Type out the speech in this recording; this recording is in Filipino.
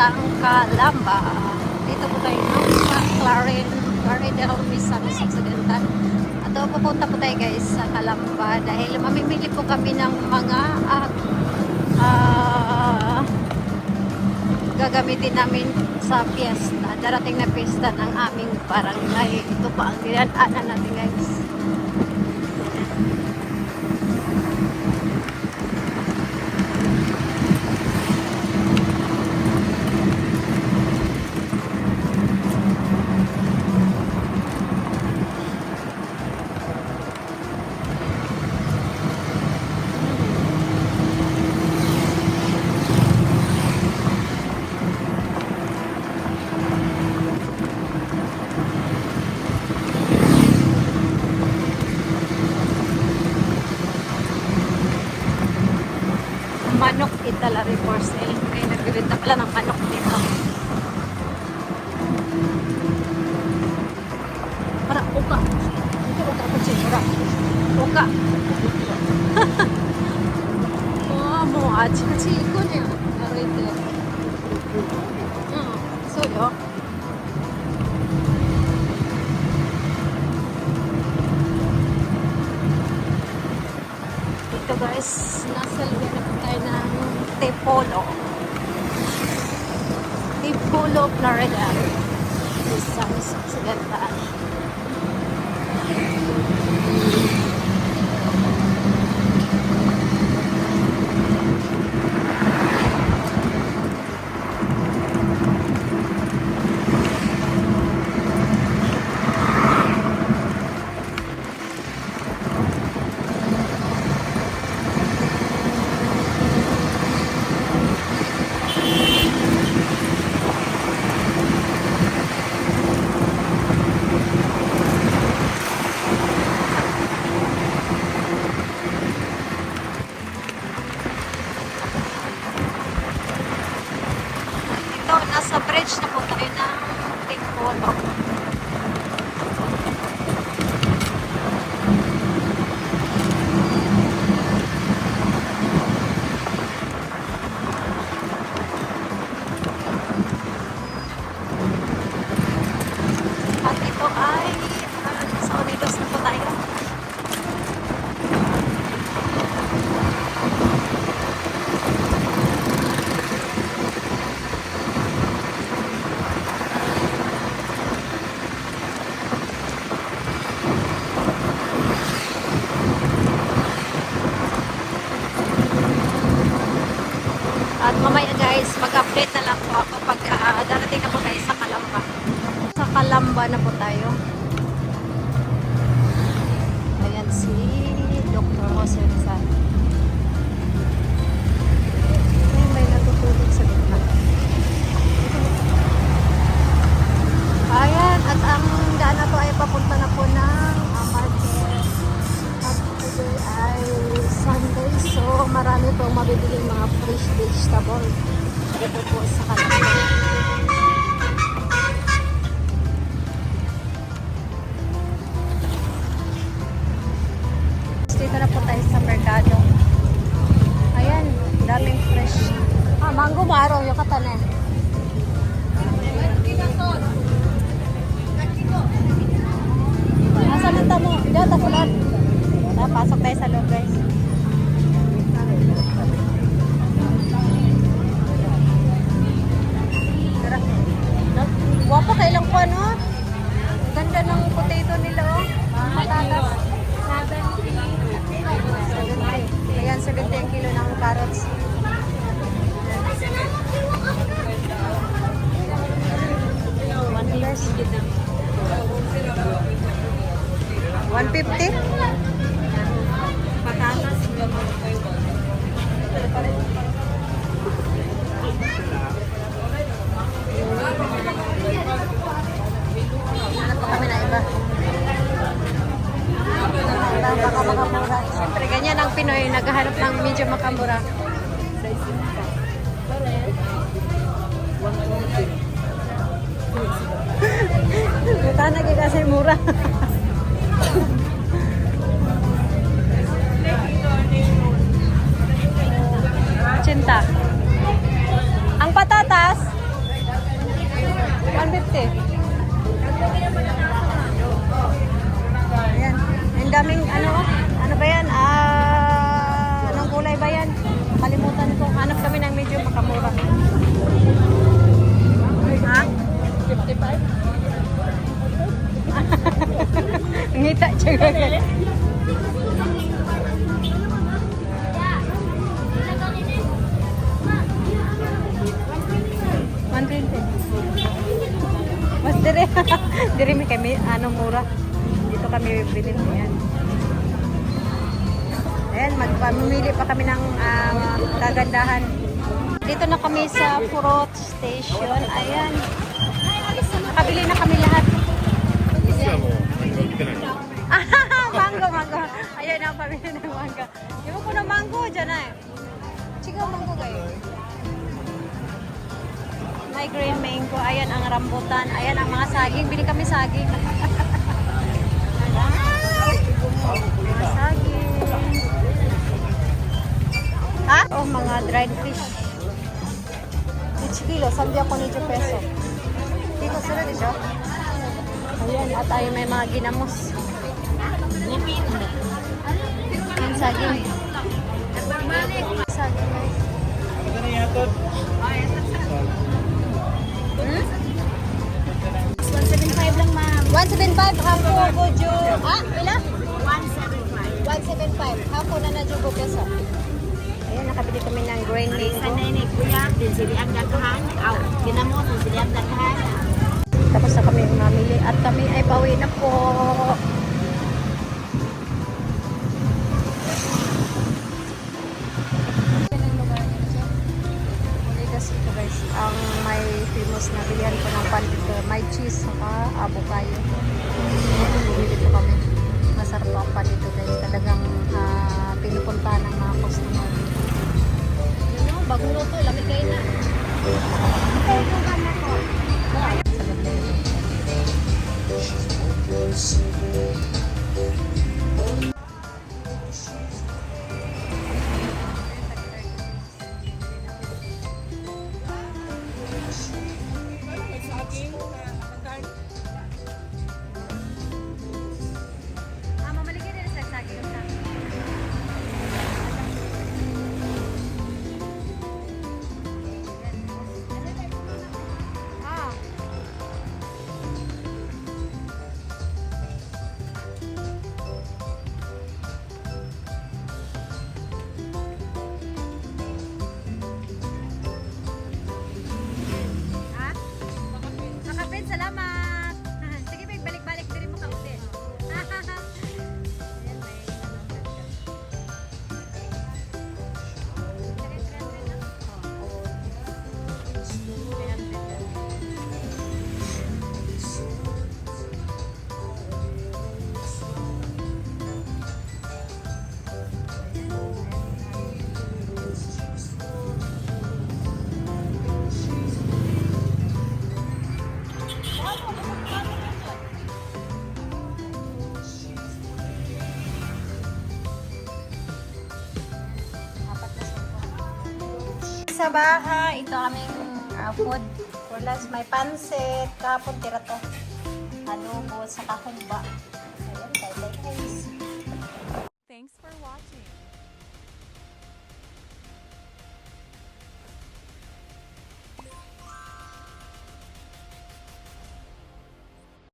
papuntang Calamba. Dito po tayo ng Claridel Misamis Occidental. At pupunta po tayo guys sa Calamba dahil mamimili po kami ng mga gagamitin namin sa fiesta. Darating na fiesta ng aming barangay. Ito pa ang dinadaanan natin guys. Manok Italy for sale. May nagbibenta pala ng manok dito. Para uka. Ito uka po siya. Para uka. Mo chiko niya. Narito. So yo. Ito guys, nasa lugar na tayo ng Tipolo. Tipolo, Florida. Misamis Occidental. Nasa bridge na po tayo ng Tipolo. At ito ay sa Unidos na po tayo. At mamaya guys, mag-update na lang po ako pag darating na po tayo sa Calamba. Sa Calamba na po tayo. Ayan si Dr. Jose Rizal. May natutulog sa gitna. Ayan, at ang daan na to ay papunta na po ng market. At today ay Sunday, so marami pong mabibiling mga fresh vegetable dito po sa Calamba. Dito na po tayo sa merkado. Ayan, daming fresh. Mango maro yung katane. Nasaan ang tamo? Diyan, tapulan. Pasok tayo sa loob guys. Wapo kailang po no? Ganda ng potato nila oh. Patatas. 70. Ayan, 70 ang kilo ng carrots. $1. 150? Patatas. Hanap pa kami na iba. Baka makamura. Siyempre, ganyan ang Pinoy. Naghahanap ng medyo makamura. Buta na kasi mura. Cinta. Ang patatas, Diri mi kami ano mura. Dito kami bibili yan. Ayan, magpamimili pa kami ng kagandahan. Dito na kami sa fruit station. Ayan. Nakabili na kami lahat. Mango, mango. Ayan ang pamili ng mango. Di ba po na mango dyan eh. Chigaw mango kayo. May green mango. Ayan ang rambutan. Ayan ang mga saging. Bili kami saging. Mga saging. Ha? Oh, mga dried fish. Each kilo, sabi ako ni peso. Dito sila, di siya? Ayan, at ay may mga ginamos. Ayan, saging. Saging na. Hmm? 175 lang, ma'am. 175, hako, gojo. Ah, pila? 175. 175, hako na na jugo peso. Ayan, nakabili kami ng green Sa mango. nene, kuya, din sili ang daghan. Aw, ginamot, din sili ang daghan. Tapos na kami mamili at kami ay pauwi na po. Ito guys, ang may famous na bilihan ko ng pandito. May cheese saka avocado. Bumili po kami. Masarap po ang pandito guys. Talagang pinupunta ng mga customer. Yun know, bagong luto. Lamig kayo na. Ito yung gana ko. Mamaligay din sa saging na. Ah. Ha? Makapit, salamat. Sige, may balik-balik din mo kaunti. Ayan, may sa bahay, ito aming food. Plus may pansit, kapon tira to. Adobo, saka humba.